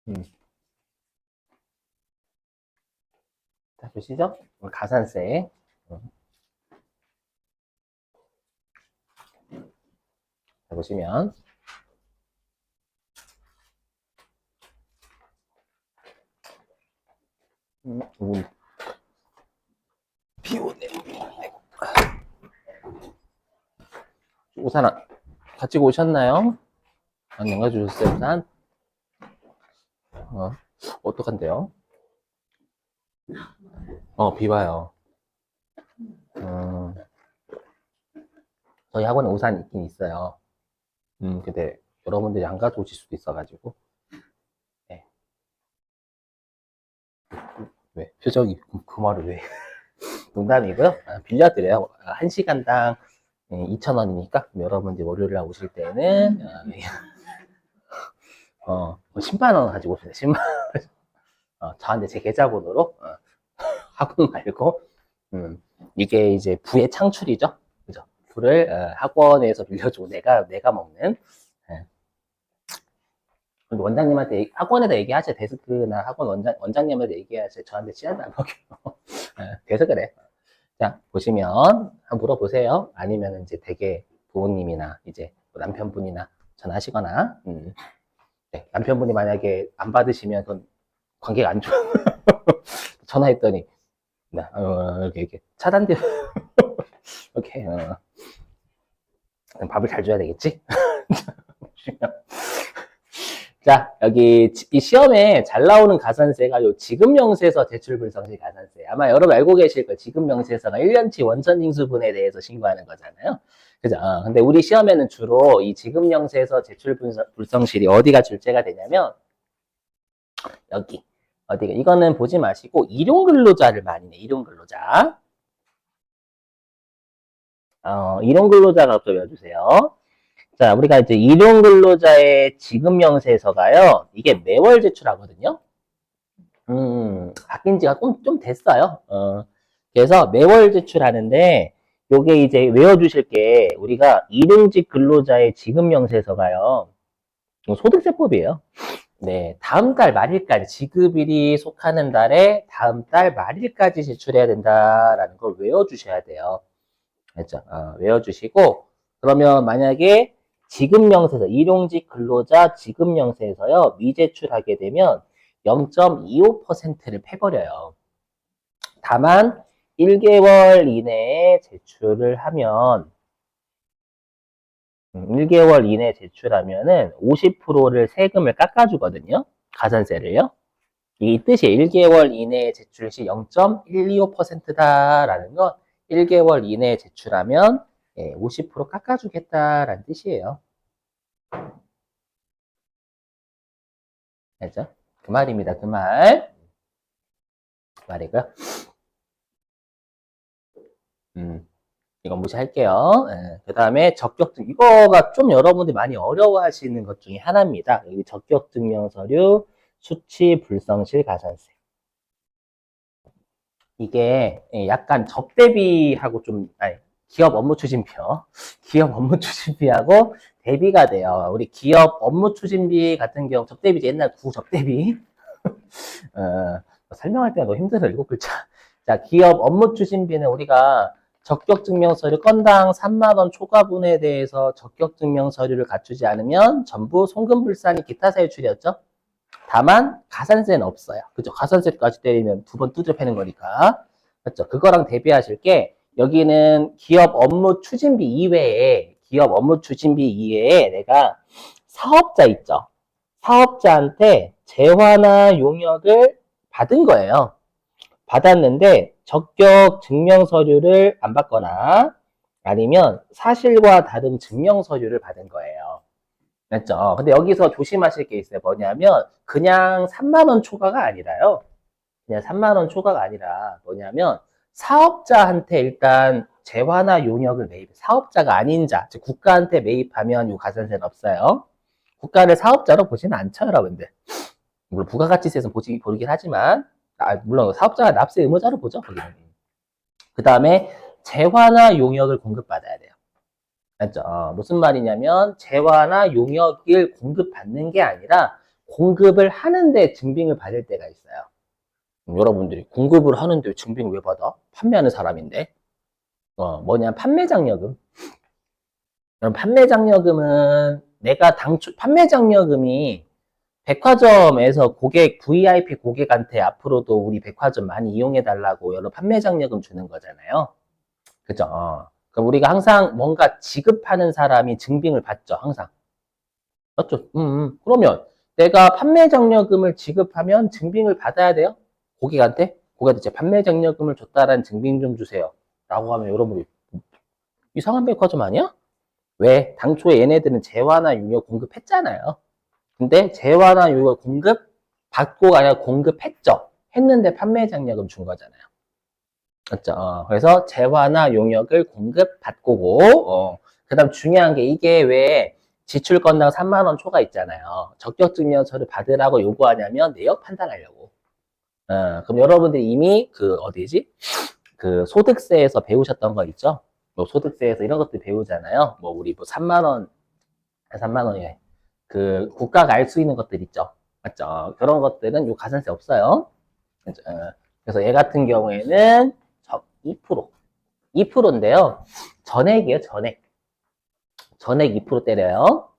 음. 자, 보시죠? 가산세. 자, 보시면, 음, 비 오네. 우산 가지고 오셨나요? 안 가져오셨어요, 우산? 어, 어떡한데요? 비 와요. 음, 저희 학원에 우산 있긴 있어요. 근데 여러분들이 안 가져오실 수도 있어가지고. 네. 왜? 표정이, 그 말을 왜? 농담이고요. 빌려드려요. 1시간당 2,000원이니까 여러분들이 월요일에 오실 때는 10만 원 가지고 오세요. 10만 저한테 제 계좌번호로 학원 말고 이게 이제 부의 창출이죠. 그죠? 부를 학원에서 빌려주고 내가 먹는. 예. 원장님한테 학원에다 얘기하세요. 데스크나 학원 원장님한테 얘기하세요. 저한테 씨앗 안 먹여요. 그래서 그래. 자, 보시면 한번 물어보세요. 아니면 이제 되게 부모님이나 이제 뭐 남편분이나 전화하시거나 네, 남편분이 만약에 안 받으시면 그건 관계가 안 좋아. 전화했더니 네, 이렇게 차단돼. 이렇게 밥을 잘 줘야 되겠지? 자, 여기 이 시험에 잘 나오는 가산세가 요 지급명세서 대출불성시 가산세. 아마 여러분 알고 계실 거예요. 지급명세서가 1년치 원천징수분에 대해서 신고하는 거잖아요. 그죠? 근데 우리 시험에는 주로 이 지급명세서 대출불성실이 어디가 출제가 되냐면 여기. 어디가 이거는 보지 마시고 일용근로자를 많이 내. 일용근로자. 일용근로자가 또 외워주세요. 자, 우리가 이제 일용근로자의 지급명세서가요. 이게 매월 제출하거든요. 바뀐 지가 좀 됐어요. 그래서 매월 제출하는데, 요게 이제 외워주실 게, 우리가 일용직 근로자의 지급명세서가요. 소득세법이에요. 네, 다음 달 말일까지, 지급일이 속하는 달에 다음 달 말일까지 제출해야 된다라는 걸 외워주셔야 돼요. 알죠? 외워주시고, 그러면 만약에 지급명세서, 일용직 근로자 지급명세서요, 미제출하게 되면 0.25%를 패버려요. 다만, 1개월 이내에 제출을 하면, 1개월 이내에 제출하면은 50%를 세금을 깎아주거든요. 가산세를요. 이 뜻이 1개월 이내에 제출 시 0.125%다라는 건 1개월 이내에 제출하면 50% 깎아주겠다라는 뜻이에요. 알죠? 그 말입니다. 그 말. 그 말이고요. 이건 무시할게요. 그 다음에 적격증. 이거가 좀 여러분들이 많이 어려워하시는 것 중에 하나입니다. 여기 적격증명서류, 수치, 불성실, 가산세. 이게 약간 적대비하고 좀, 아니, 기업 업무 추진표. 기업 업무 추진비하고 대비가 돼요. 우리 기업 업무 추진비 같은 경우, 적대비, 옛날 구적대비. 설명할 때가 너무 힘들어, 7글자. 자, 기업 업무 추진비는 우리가 적격증명서류 건당 3만원 초과분에 대해서 적격증명서류를 갖추지 않으면 전부 송금불산이 기타 사유출이었죠. 다만 가산세는 없어요. 그죠? 가산세까지 때리면 두 번 두드려 패는 거니까. 그렇죠? 그거랑 대비하실 게 여기는 기업 업무 추진비 이외에 기업 업무 추진비 이외에 내가 사업자 있죠. 사업자한테 재화나 용역을 받은 거예요. 받았는데 적격 증명 서류를 안 받거나 아니면 사실과 다른 증명 서류를 받은 거예요. 맞죠? 근데 여기서 조심하실 게 있어요. 뭐냐면 그냥 3만 원 초과가 아니라요. 그냥 3만 원 초과가 아니라 뭐냐면 사업자한테 일단 재화나 용역을 매입, 사업자가 아닌 자, 즉 국가한테 매입하면 요 가산세는 없어요. 국가를 사업자로 보지는 않죠, 여러분들. 물론 부가가치세에서 보긴 하지만, 물론 사업자가 납세 의무자로 보죠, 거기는. 그 다음에 재화나 용역을 공급받아야 돼요. 맞죠? 무슨 말이냐면 재화나 용역을 공급받는 게 아니라 공급을 하는데 증빙을 받을 때가 있어요. 여러분들이 공급을 하는데 증빙을 왜 받아? 판매하는 사람인데. 뭐냐, 판매장려금. 그럼 판매장려금은 내가 당초, 판매장려금이 백화점에서 고객, VIP 고객한테 앞으로도 우리 백화점 많이 이용해달라고 여러 판매장려금 주는 거잖아요. 그죠? 그럼 우리가 항상 뭔가 지급하는 사람이 증빙을 받죠, 항상. 맞죠? 그러면 내가 판매장려금을 지급하면 증빙을 받아야 돼요? 고객한테 제 판매장려금을 줬다라는 증빙 좀 주세요. 라고 하면 여러분이 이상한 백화점 아니야? 왜? 당초에 얘네들은 재화나 유료 공급했잖아요. 근데 재화나 유료 공급 받고가 아니라 공급했죠. 했는데 판매장려금 준 거잖아요. 맞죠? 그래서 재화나 용역을 공급받고고, 그 다음 중요한 게 이게 왜 지출 건당 3만 원 초과 있잖아요. 적격증명서를 받으라고 요구하냐면 내역 판단하려고. 그럼 여러분들이 이미 그 어디지? 그 소득세에서 배우셨던 거 있죠? 뭐 소득세에서 이런 것들 배우잖아요. 뭐 우리 뭐 3만 원, 3만 원이래. 그 국가가 알 수 있는 것들 있죠. 맞죠? 그런 것들은 요 가산세 없어요. 그래서 얘 같은 경우에는 2%. 2%인데요. 전액이에요, 전액. 전액 2% 때려요.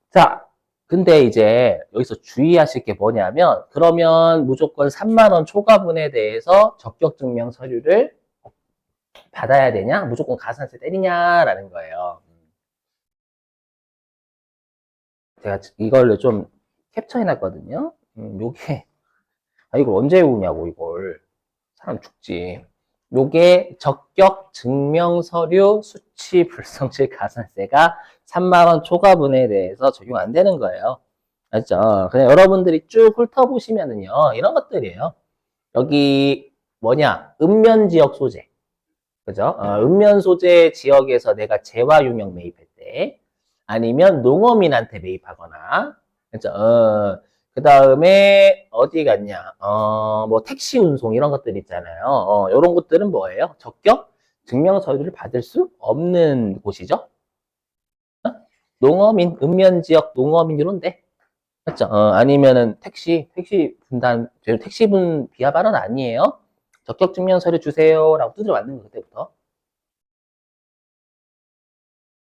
자, 근데 이제 여기서 주의하실 게 뭐냐면, 그러면 무조건 3만 원 초과분에 대해서 적격증명 서류를 받아야 되냐? 무조건 가산세 때리냐라는 거예요. 제가 이걸 좀 캡처해놨거든요. 요게, 이걸 언제 외우냐고, 이걸. 사람 죽지. 요게 적격 증명 서류 수치 불성실 가산세가 3만 원 초과분에 대해서 적용 안 되는 거예요. 맞죠? 그냥 여러분들이 쭉 훑어보시면은요, 이런 것들이에요. 여기 뭐냐, 음면 지역 소재. 그죠? 읍면 소재 지역에서 내가 재화용역 매입할 때, 아니면 농어민한테 매입하거나, 그죠? 그 다음에 어디 갔냐? 뭐 택시 운송 이런 것들 있잖아요. 이런 것들은 뭐예요? 적격 증명 서류를 받을 수 없는 곳이죠. 농어민, 읍면 지역 농어민 이런데, 맞죠? 아니면은 택시 분단, 택시분 비하 발언 아니에요? 적격 증명 서류 주세요라고 두드려 맞는 거 그때부터.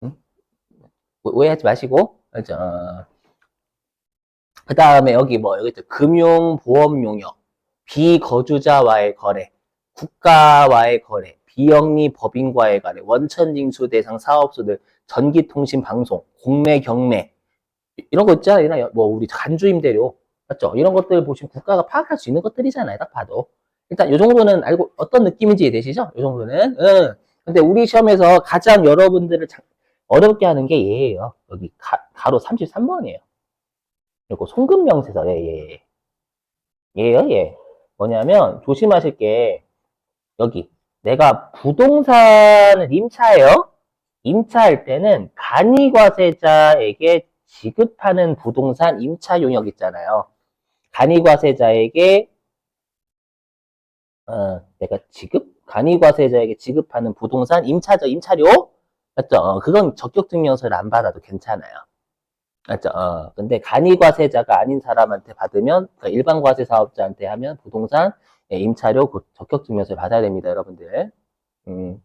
응? 오해하지 마시고, 그죠? 그 다음에 여기 있죠. 금융, 보험 용역, 비거주자와의 거래, 국가와의 거래, 비영리 법인과의 거래, 원천징수 대상 사업소들, 전기통신 방송, 공매, 경매, 이런 거 있잖아요. 뭐, 우리 간주임대료. 맞죠? 이런 것들 보시면 국가가 파악할 수 있는 것들이잖아요. 딱 봐도. 일단, 이 정도는 알고, 어떤 느낌인지 이해되시죠? 이 정도는. 응. 근데 우리 시험에서 가장 여러분들을 어렵게 하는 게 얘예요. 여기 가로 33번이에요. 그리고 송금명세서, 예. 얘예요, 얘. 뭐냐면, 조심하실 게, 여기. 내가 부동산을 임차해요? 임차할 때는 간이과세자에게 지급하는 부동산 임차 용역 있잖아요. 간이과세자에게 내가 간이과세자에게 지급하는 부동산 임차료 맞죠? 그건 적격증명서를 안 받아도 괜찮아요. 맞죠? 근데 간이과세자가 아닌 사람한테 받으면 그러니까 일반 과세 사업자한테 하면 부동산 임차료 적격증명서를 받아야 됩니다, 여러분들. 음.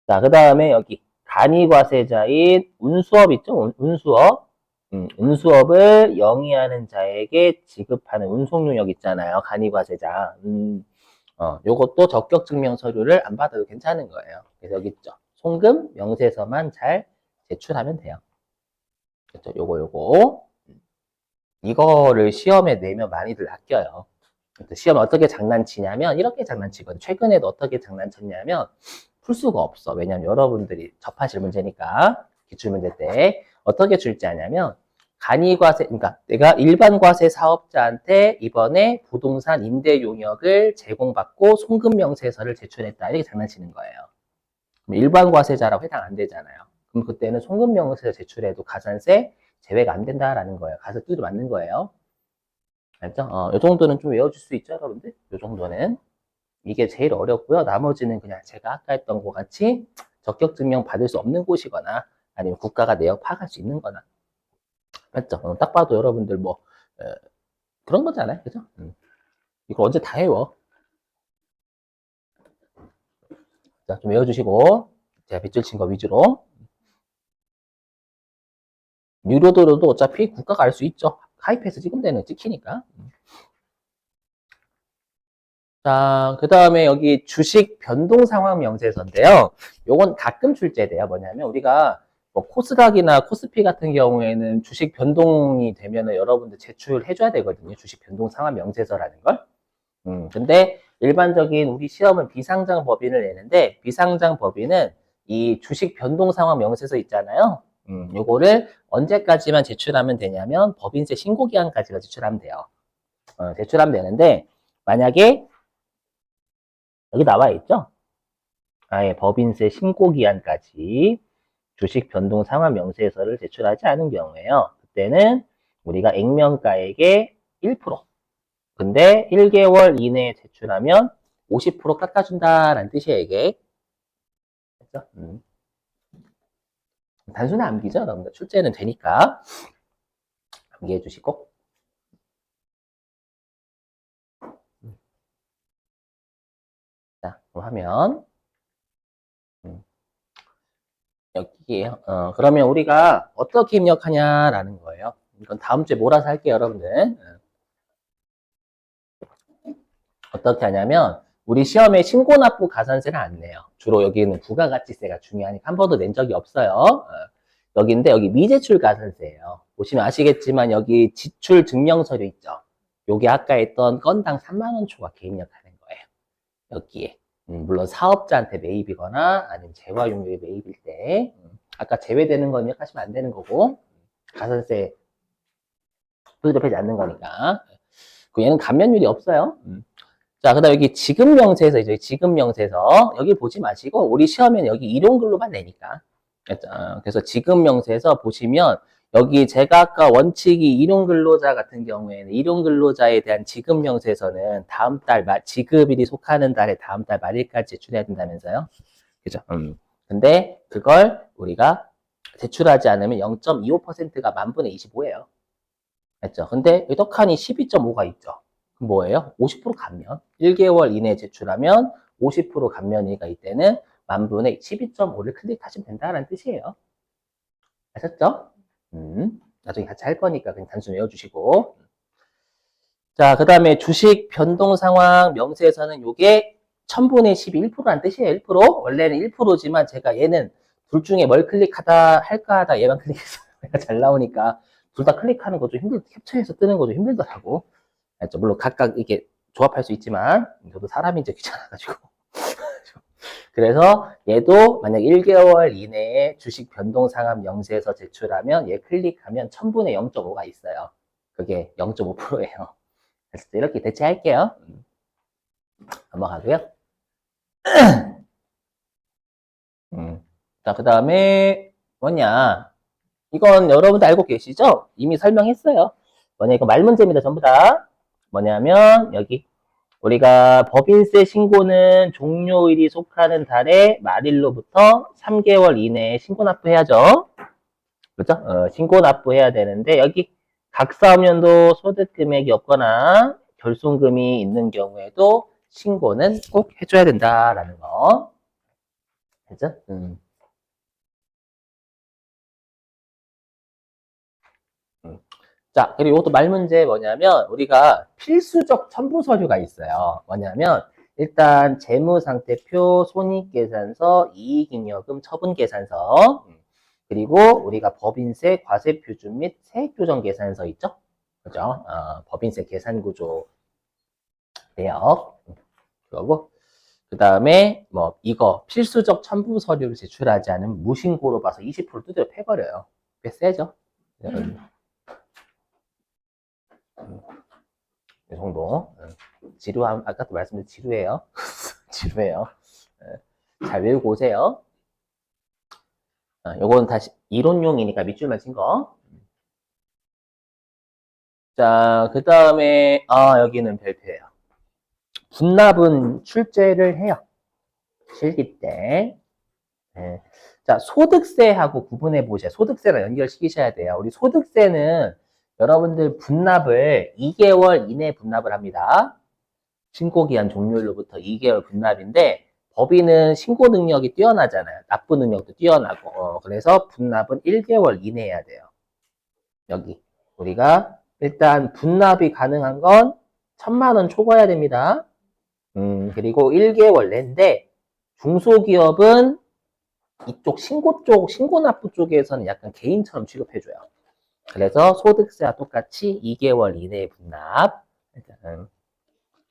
자, 그 다음에 여기 간이과세자인 운수업 있죠? 운수업. 운수업을 영위하는 자에게 지급하는 운송용역 있잖아요. 간이과세자. 요것도 적격증명 서류를 안 받아도 괜찮은 거예요. 그래서 여기 있죠. 송금, 명세서만 잘 제출하면 돼요. 그렇죠? 요거. 이거를 시험에 내면 많이들 아껴요. 시험 어떻게 장난치냐면 이렇게 장난치거든. 최근에도 어떻게 장난쳤냐면 풀 수가 없어. 왜냐면 여러분들이 접하실 문제니까 기출문제 때 어떻게 줄지 아냐면 간이과세, 그러니까 내가 일반 과세 사업자한테 이번에 부동산 임대 용역을 제공받고 송금명세서를 제출했다. 이렇게 장난치는 거예요. 일반 과세자라고 해당 안 되잖아요. 그럼 그때는 송금명세서 제출해도 가산세 제외가 안 된다라는 거예요. 가서 두드 맞는 거예요. 알죠? 이 정도는 좀 외워줄 수 있죠, 여러분들? 이 정도는. 이게 제일 어렵고요. 나머지는 그냥 제가 아까 했던 것 같이 적격 증명 받을 수 없는 곳이거나 아니면 국가가 내역 파악할 수 있는 거나 맞죠? 딱 봐도 여러분들 뭐 그런 거잖아요, 그죠? 이거 언제 다 외워? 자, 좀 외워주시고 제가 빗줄 친 거 위주로. 유료도로도 어차피 국가가 알 수 있죠. 하이패스 찍으면 되는 찍히니까. 자, 그 다음에 여기 주식 변동 상황 명세서인데요. 요건 가끔 출제돼요. 뭐냐면 우리가 뭐 코스닥이나 코스피 같은 경우에는 주식 변동이 되면은 여러분들 제출해줘야 되거든요. 주식 변동 상황 명세서라는 걸. 근데 일반적인 우리 시험은 비상장 법인을 내는데 비상장 법인은 이 주식 변동 상황 명세서 있잖아요. 요거를 언제까지만 제출하면 되냐면 법인세 신고 기한까지가 제출하면 돼요. 제출하면 되는데 만약에 여기 나와 있죠? 아예 법인세 신고 기한까지 주식 변동 상환 명세서를 제출하지 않은 경우에요. 그때는 우리가 액면가액의 1%. 근데 1개월 이내에 제출하면 50% 깎아준다라는 뜻이에요, 이게. 그렇죠? 단순히 암기죠, 여러분들. 출제는 되니까 암기해 주시고. 자, 그럼 하면 여기에요. 그러면 우리가 어떻게 입력하냐라는 거예요. 이건 다음 주에 몰아서 할게요, 여러분들. 어떻게 하냐면 우리 시험에 신고납부 가산세를 안 내요. 주로 여기는 부가가치세가 중요하니까 한 번도 낸 적이 없어요. 여기인데 여기 미제출 가산세예요. 보시면 아시겠지만 여기 지출 증명서류 있죠. 요게 아까 했던 건당 3만 원 초과계 입력하는 거예요. 여기에. 물론 사업자한테 매입이거나 아니면 재화용료에 매입일 때 아까 제외되는 건 입력하시면 안 되는 거고 가산세 부담되지 않는 거니까. 얘는 감면율이 없어요. 자, 그 다음 여기 지급 명세서 이제 지급 명세서 여기 보지 마시고 우리 시험에는 여기 일용근로만 내니까. 그래서 지급 명세서 보시면 여기 제가 아까 원칙이 일용근로자 같은 경우에는 일용근로자에 대한 지급 명세서는 다음 달 지급일이 속하는 달에 다음 달 말일까지 제출해야 된다면서요. 그죠? 근데 그걸 우리가 제출하지 않으면 0.25%가 만분의 25예요. 맞죠? 근데 여기 떡하니 12.5가 있죠. 그럼 뭐예요? 50% 감면. 1개월 이내에 제출하면 50% 감면이가 이때는 만분의 12.5를 클릭하시면 된다는 뜻이에요. 아셨죠? 나중에 같이 할 거니까 그냥 단순히 외워주시고. 자, 그 다음에 주식 변동 상황 명세에서는 요게 1000분의 12, 1%라는 뜻이에요. 1%. 원래는 1%지만 제가 얘는 둘 중에 뭘 클릭하다 할까 하다 얘만 클릭해서 잘 나오니까 둘 다 클릭하는 거 좀 캡처해서 뜨는 거 좀 힘들더라고. 물론 각각 이게 조합할 수 있지만 저도 사람이 이제 귀찮아가지고 그래서 얘도 만약 1개월 이내에 주식 변동 상환 명세서 제출하면 얘 클릭하면 1000분의 0.5가 있어요. 그게 0.5%예요. 그래서 이렇게 대체할게요. 넘어가고요. 자, 그 다음에 뭐냐? 이건 여러분도 알고 계시죠? 이미 설명했어요. 뭐냐, 이거 말문제입니다, 전부 다. 뭐냐면 여기 우리가 법인세 신고는 종료일이 속하는 달의 말일로부터 3개월 이내에 신고 납부해야죠. 그죠? 신고 납부해야 되는데 여기 각 사업연도 소득 금액이 없거나 결손금이 있는 경우에도 신고는 꼭 해줘야 된다라는 거. 그죠? 자, 그리고 이것도 말문제 뭐냐면 우리가 필수적 첨부 서류가 있어요. 뭐냐면 일단 재무상태표, 손익계산서, 이익잉여금, 처분계산서 그리고 우리가 법인세, 과세표준 및 세액조정계산서 있죠? 그죠? 법인세 계산구조 내역 그거고 그 다음에 뭐 이거 필수적 첨부 서류를 제출하지 않으면 무신고로 봐서 20% 두드려 패버려요. 꽤 세죠? 이 정도. 지루함, 아까도 말씀드린 지루해요. 지루해요. 잘 외우고 오세요. 요건 다시 이론용이니까 밑줄만 친 거. 자, 그 다음에, 여기는 별표예요. 분납은 출제를 해요. 실기 때. 네. 자, 소득세하고 구분해 보셔야, 소득세랑 연결시키셔야 돼요. 우리 소득세는 여러분들 분납을 2개월 이내 분납을 합니다. 신고기한 종료일로부터 2개월 분납인데, 법인은 신고 능력이 뛰어나잖아요. 납부 능력도 뛰어나고. 그래서 분납은 1개월 이내 해야 돼요. 여기. 우리가 일단 분납이 가능한 건 1,000만 원 초과해야 됩니다. 그리고 1개월 내인데, 중소기업은 이쪽 신고납부 쪽에서는 약간 개인처럼 취급해줘요. 그래서 소득세와 똑같이 2개월 이내에 분납.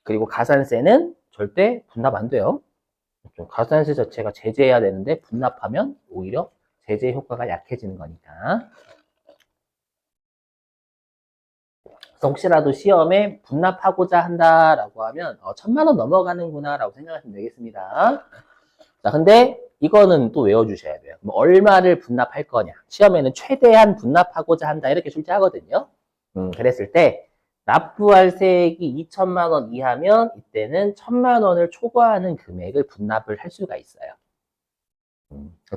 그리고 가산세는 절대 분납 안 돼요. 가산세 자체가 제재해야 되는데 분납하면 오히려 제재 효과가 약해지는 거니까. 그래서 혹시라도 시험에 분납하고자 한다라고 하면 1,000만 원 넘어가는구나 라고 생각하시면 되겠습니다. 자, 근데 이거는 또 외워주셔야 돼요. 뭐 얼마를 분납할 거냐. 시험에는 최대한 분납하고자 한다 이렇게 출제하거든요. 그랬을 때 납부할 세액이 2,000만 원 이하면 이때는 1,000만 원을 초과하는 금액을 분납을 할 수가 있어요.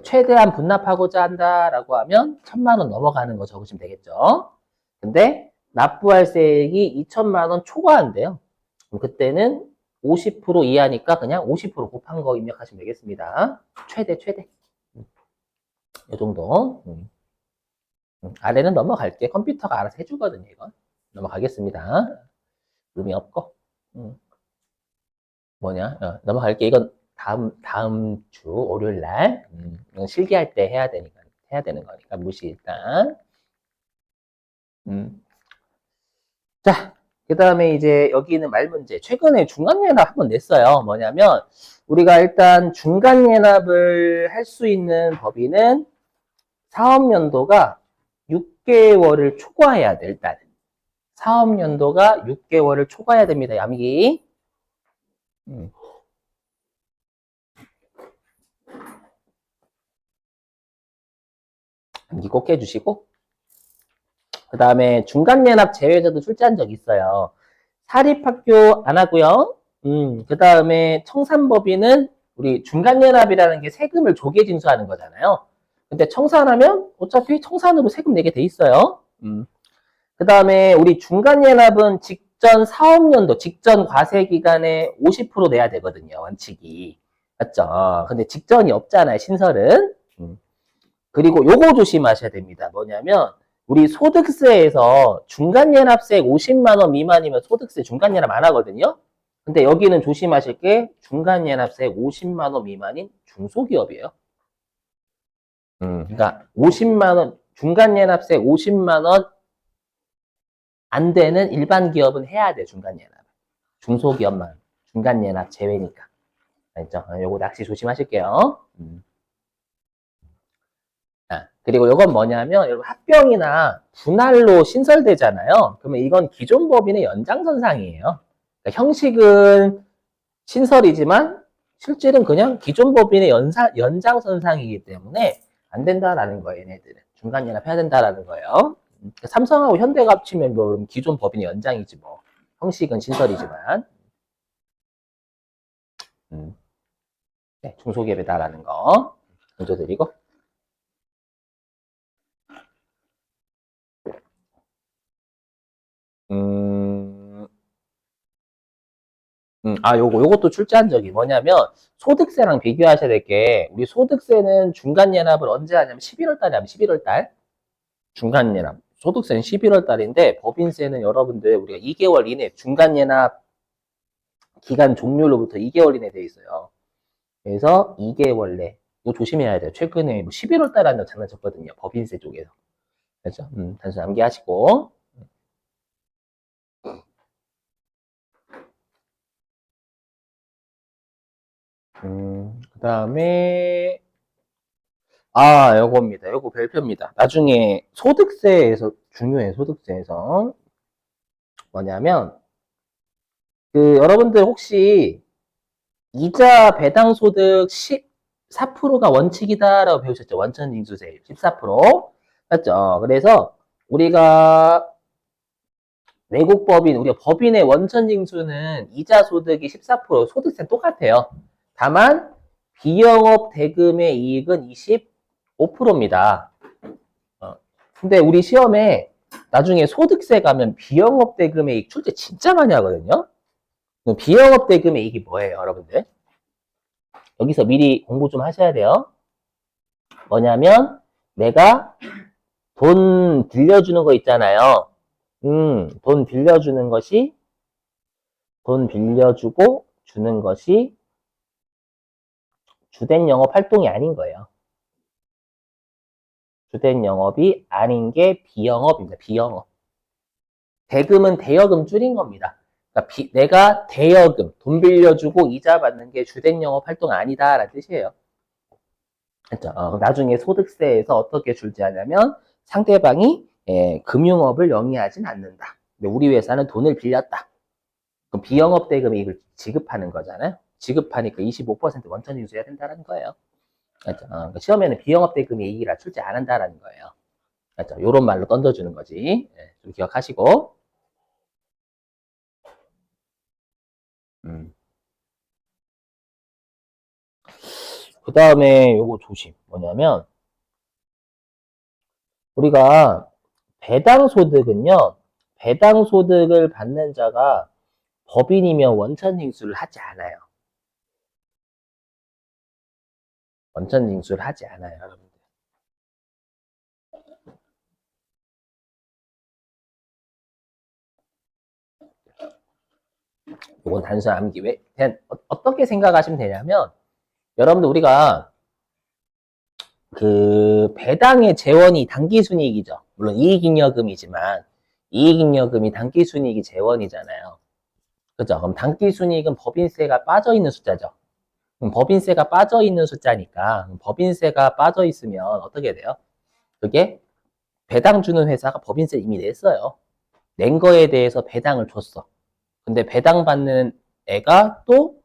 최대한 분납하고자 한다라고 하면 1,000만 원 넘어가는 거 적으시면 되겠죠. 근데 납부할 세액이 2,000만 원 초과한대요. 그때는 50% 이하니까 그냥 50% 곱한 거 입력하시면 되겠습니다. 최대. 이 정도. 아래는 넘어갈게. 컴퓨터가 알아서 해주거든요, 이건. 넘어가겠습니다. 의미 없고. 넘어갈게. 이건 다음 주 월요일 날. 이건 실기할 때 해야 되는 거니까 무시 일단. 자, 그 다음에 이제 여기 있는 말문제. 최근에 중간예납 한번 냈어요. 뭐냐면, 우리가 일단 중간예납을 할 수 있는 법인은 사업연도가 6개월을 초과해야 돼, 일단. 사업연도가 6개월을 초과해야 됩니다, 암기. 암기 꼭 해주시고. 그 다음에 중간연합 제외에서도 출제한 적 있어요. 사립학교 안 하고요. 그 다음에 청산법인은 우리 중간연합이라는 게 세금을 조계 징수하는 거잖아요. 근데 청산하면 어차피 청산으로 세금 내게 돼 있어요. 그 다음에 우리 중간연합은 직전 사업연도, 직전 과세기간에 50% 내야 되거든요. 원칙이. 맞죠? 근데 직전이 없잖아요. 신설은. 그리고 요거 조심하셔야 됩니다. 뭐냐면 우리 소득세에서 중간연합세액 50만 원 미만이면 소득세 중간연합 안 하거든요. 근데 여기는 조심하실 게 중간연합세액 50만 원 미만인 중소기업이에요. 그러니까 50만 원 중간연합세액 50만 원 안 되는 일반 기업은 해야 돼. 중간연합. 중소기업만 중간연합 제외니까. 알죠? 요거 낚시 조심하실게요. 그리고 이건 뭐냐면 여러분 합병이나 분할로 신설되잖아요. 그러면 이건 기존 법인의 연장선상이에요. 그러니까 형식은 신설이지만 실질은 그냥 기존 법인의 연장선상이기 때문에 안 된다라는 거예요. 얘네들은. 중간연합 해야 된다라는 거예요. 삼성하고 현대가 합치면 뭐 기존 법인의 연장이지 뭐. 형식은 신설이지만. 네, 중소기업이다라는 거 강조드리고. 요것도 출제한 적이 뭐냐면, 소득세랑 비교하셔야 될 게, 우리 소득세는 중간연합을 언제 하냐면 11월 달에 하면 11월 달. 중간연합. 소득세는 11월 달인데, 법인세는 여러분들 우리가 2개월 이내, 중간연합 기간 종료로부터 2개월 이내 돼 있어요. 그래서 2개월 내. 이거 조심해야 돼요. 최근에 11월 달에 한다고 장난쳤거든요. 법인세 쪽에서. 그렇죠? 단순 암기하시고. 그 다음에, 요겁니다. 요거 별표입니다. 나중에 소득세에서, 중요해, 소득세에서. 뭐냐면, 여러분들 혹시 이자 배당 소득 14%가 원칙이다라고 배우셨죠? 원천징수세 14%. 맞죠? 그래서 우리가 외국 법인, 우리가 법인의 원천징수는 이자 소득이 14%, 소득세는 똑같아요. 다만 비영업 대금의 이익은 20, 5%입니다. 근데 우리 시험에 나중에 소득세 가면 비영업 대금의 이익 출제 진짜 많이 하거든요. 그럼 비영업 대금의 이익이 뭐예요, 여러분들? 여기서 미리 공부 좀 하셔야 돼요. 뭐냐면 내가 돈 빌려주는 거 있잖아요. 돈 빌려주는 것이 돈 빌려주고 주는 것이 주된 영업 활동이 아닌 거예요. 주된 영업이 아닌 게 비영업입니다. 비영업. 대금은 대여금 줄인 겁니다. 그러니까 내가 대여금, 돈 빌려주고 이자 받는 게 주된 영업 활동 아니다라는 뜻이에요. 그렇죠? 나중에 소득세에서 어떻게 줄지하냐면 상대방이 금융업을 영위하진 않는다. 근데 우리 회사는 돈을 빌렸다. 그럼 비영업 대금이 이걸 지급하는 거잖아요. 지급하니까 25% 원천 징수해야 된다는 거예요. 그렇죠? 그러니까 시험에는 비영업 대금의 이익이라 출제 안 한다라는 거예요. 그렇죠? 이런 말로 던져주는 거지. 좀 기억하시고. 그 다음에 요거 조심. 뭐냐면 우리가 배당소득은요. 배당소득을 받는 자가 법인이면 원천징수를 하지 않아요. 원천징수를 하지 않아요, 여러분들. 이건 단순 암기. 왜? 그냥 어떻게 생각하시면 되냐면, 여러분들 우리가 그 배당의 재원이 당기순이익이죠. 물론 이익잉여금이지만 이익잉여금이 당기순이익이 재원이잖아요. 그죠? 그럼 당기순이익은 법인세가 빠져있는 숫자죠. 그럼 법인세가 빠져있는 숫자니까 법인세가 빠져있으면 어떻게 돼요? 그게 배당 주는 회사가 법인세 이미 냈어요. 낸 거에 대해서 배당을 줬어. 근데 배당 받는 애가 또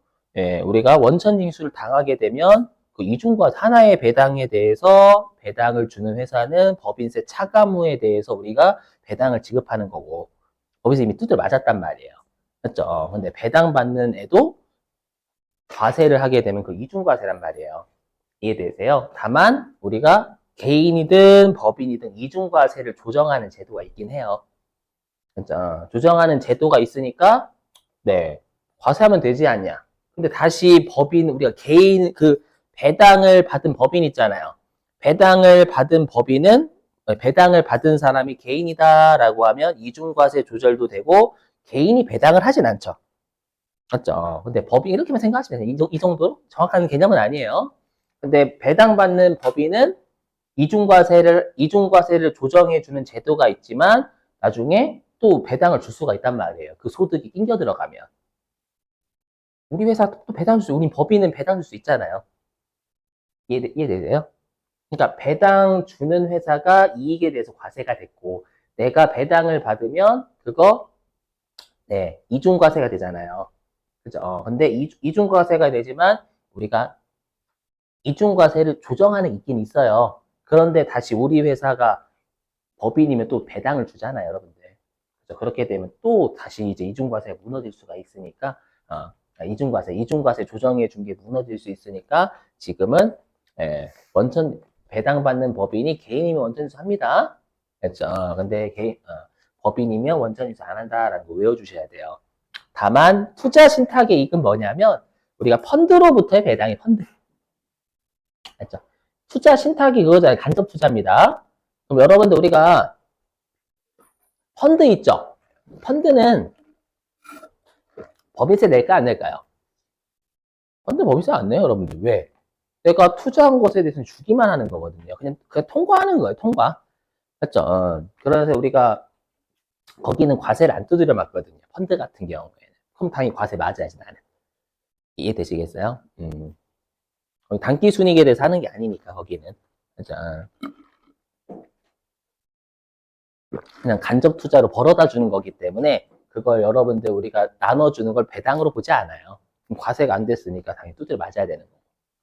우리가 원천징수를 당하게 되면 그 이중과 하나의 배당에 대해서 배당을 주는 회사는 법인세 차감후에 대해서 우리가 배당을 지급하는 거고 법인세 이미 두들 맞았단 말이에요. 맞죠? 근데 배당 받는 애도 과세를 하게 되면 그 이중과세란 말이에요. 이해되세요? 다만 우리가 개인이든 법인이든 이중과세를 조정하는 제도가 있긴 해요. 그죠? 조정하는 제도가 있으니까 네. 과세하면 되지 않냐. 근데 다시 법인, 우리가 개인, 그, 배당을 받은 법인 있잖아요. 배당을 받은 법인은, 배당을 받은 사람이 개인이다라고 하면 이중과세 조절도 되고, 개인이 배당을 하진 않죠. 맞죠? 근데 법인, 이렇게만 생각하시면 돼요. 이 정도? 정확한 개념은 아니에요. 근데 배당받는 법인은 이중과세를 조정해주는 제도가 있지만, 나중에 또 배당을 줄 수가 있단 말이에요. 그 소득이 낑겨 들어가면. 우리 회사 또 배당 줄 수, 우리 법인은 배당 줄 수 있잖아요. 이해되세요? 그러니까 배당 주는 회사가 이익에 대해서 과세가 됐고, 내가 배당을 받으면 그거, 네, 이중과세가 되잖아요. 그죠? 근데 이중과세가 되지만 우리가 이중과세를 조정하는 있긴 있어요. 그런데 다시 우리 회사가 법인이면 또 배당을 주잖아요, 여러분들. 그래서 그렇게 되면 또 다시 이제 이중과세가 무너질 수가 있으니까, 이중과세 조정해 준 게 무너질 수 있으니까 지금은 원천 배당받는 법인이 개인이면 원천징수 합니다. 그렇죠? 근데 법인이면 원천징수 안 한다라는 거 외워주셔야 돼요. 다만 투자 신탁의 이익은 뭐냐면 우리가 펀드로부터의 배당이 펀드. 그렇죠? 투자 신탁이 그거잖아요. 간접 투자입니다. 그럼 여러분들 우리가 펀드 있죠? 펀드는 법인세 낼까 안 낼까요? 펀드 법인세 안 내요, 여러분들. 왜? 내가 투자한 것에 대해서는 주기만 하는 거거든요. 그냥 통과하는 거예요, 통과. 맞죠? 그래서 우리가 거기는 과세를 안 두드려 맞거든요. 펀드 같은 경우에는. 그럼 당연히 과세 맞아야지, 나는. 이해되시겠어요? 단기 순이익에 대해서 하는 게 아니니까, 거기는. 그죠? 그냥 간접 투자로 벌어다 주는 거기 때문에 그걸 여러분들 우리가 나눠주는 걸 배당으로 보지 않아요. 그럼 과세가 안 됐으니까 당연히 두드려 맞아야 되는 거고.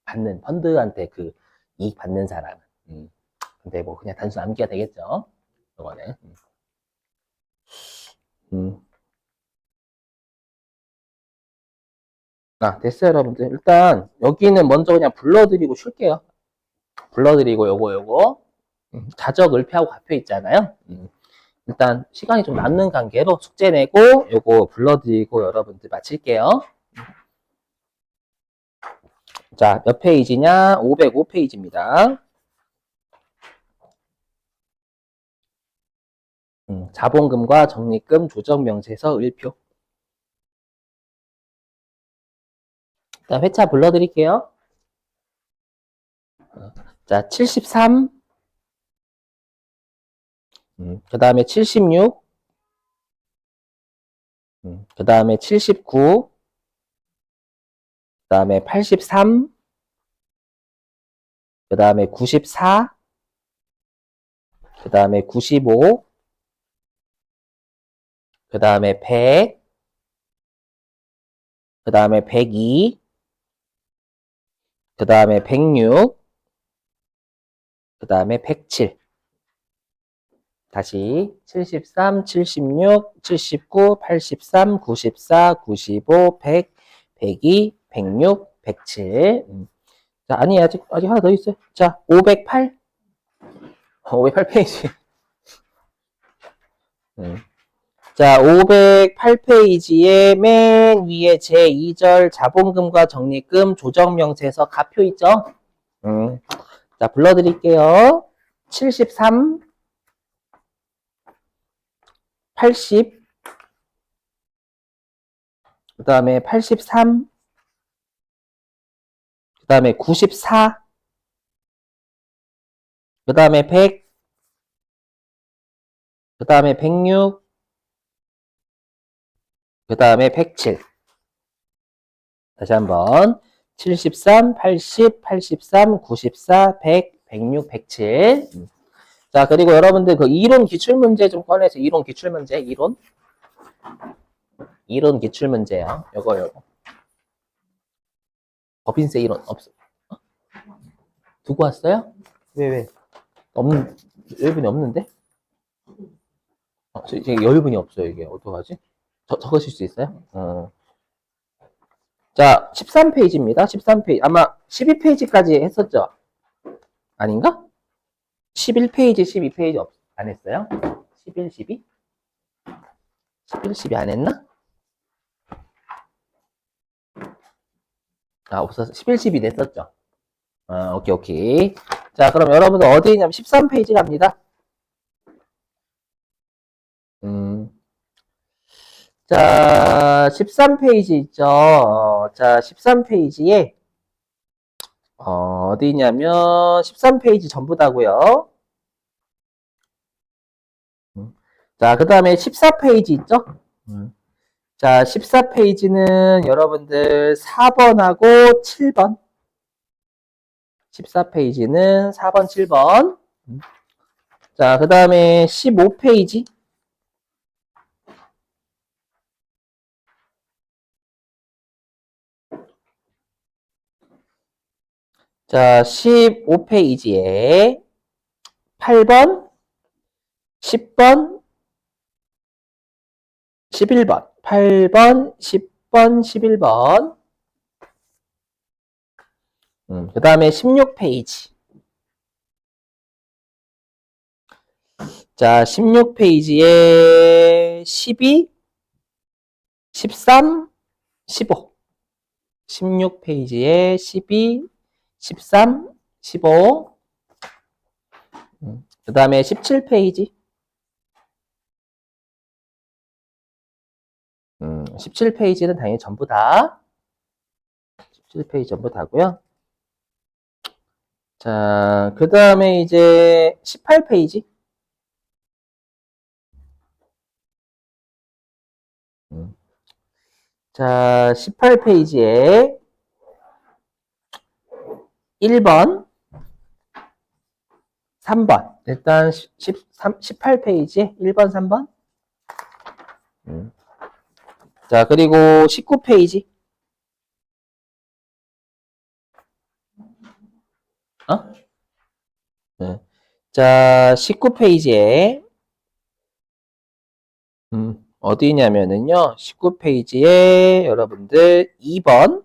받는, 펀드한테 그 이익 받는 사람은. 근데 뭐 그냥 단순 암기가 되겠죠. 이거는. 음. 됐어요, 여러분들. 일단 여기는 먼저 그냥 불러드리고 쉴게요. 불러드리고 요거 자적, 을표하고 가표 있잖아요. 일단 시간이 좀 남는 관계로 숙제 내고 요거 불러드리고 여러분들 마칠게요. 자, 몇 페이지냐? 505페이지입니다. 자본금과 적립금 조정명세서 을표. 일단 회차 불러드릴게요. 자, 73, 그 다음에 76, 그 다음에 79, 그 다음에 83, 그 다음에 94, 그 다음에 95, 그 다음에 100, 그 다음에 102, 그 다음에 106, 그 다음에 107. 다시 73, 76, 79, 83, 94, 95, 100, 102, 106, 107. 자, 아니 아직 하나 더 있어요. 자, 508. 508페이지. 자, 508페이지에 맨 위에 제2절 자본금과 적립금 조정명세서 가표 있죠? 자, 불러드릴게요. 73, 80, 그 다음에 83, 그 다음에 94, 그 다음에 100, 그 다음에 106, 그 다음에 107. 다시 한번 73, 80, 83, 94, 100, 106, 107. 자, 그리고 여러분들 그 이론 기출문제 좀 꺼내서 이론 기출문제, 이론 기출문제요. 요거. 법인세 이론 없어. 두고 왔어요? 왜? 여유분이 없는데? 이게 여유분이 없어요, 이게. 어떡하지? 적으실 수 있어요? 자, 13페이지입니다. 13페이지. 아마 12페이지까지 했었죠? 아닌가? 11페이지, 12페이지 안 했어요? 11, 12? 11, 12 안 했나? 아, 없었어. 11, 12 냈었죠? 오케이. 자, 그럼 여러분들 어디 있냐면 13페이지 갑니다. 자, 13페이지 있죠? 자, 13페이지에, 어디 있냐면, 13페이지 전부 다고요. 자, 그 다음에 14페이지 있죠? 자, 14페이지는 여러분들 4번하고 7번. 14페이지는 4번, 7번. 자, 그 다음에 15페이지. 자, 15페이지에 8번, 10번, 11번. 8번, 10번, 11번. 그 다음에 16페이지. 자, 16페이지에 12, 13, 15. 16페이지에 12, 13, 15. 그 다음에 17페이지. 17페이지는 당연히 전부 다. 17페이지 전부 다고요. 자, 그 다음에 이제 18페이지. 자, 18페이지에 1번, 3번. 일단 18페이지에 1번, 3번. 자, 그리고 19페이지. 네. 자, 19페이지에 어디냐면은요. 19페이지에 여러분들 2번,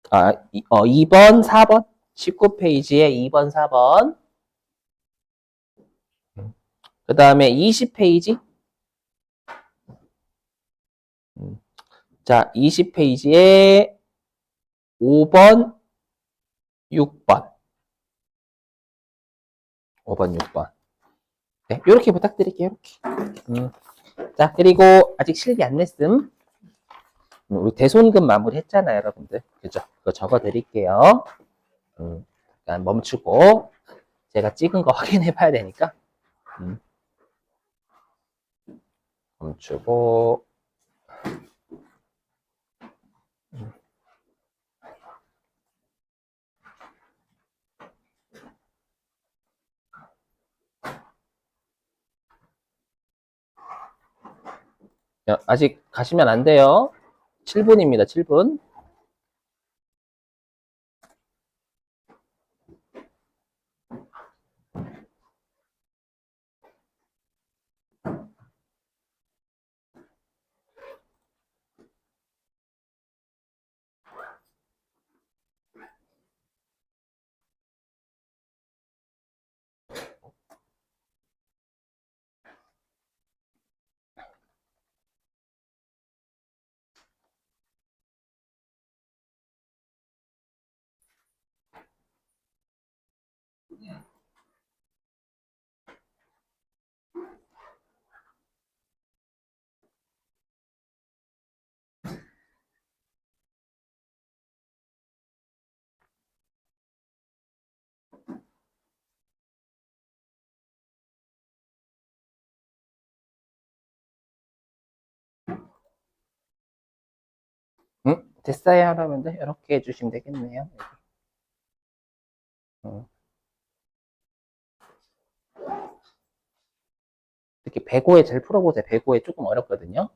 2번, 4번. 19페이지에 2번, 4번. 그 다음에 20페이지. 자, 20페이지에 5번, 6번. 5번, 6번. 네, 요렇게 부탁드릴게요, 이렇게. 자, 그리고 아직 실기 안 냈음. 우리 대손금 마무리 했잖아요, 여러분들. 그죠? 그거 적어 드릴게요. 잠깐 멈추고, 제가 찍은 거 확인해 봐야 되니까. 멈추고. 야, 아직 가시면 안 돼요. 7분입니다, 7분. 됐어요, 여러분들. 이렇게 해주시면 되겠네요. 특히 105에 잘 풀어보세요. 105에 조금 어렵거든요.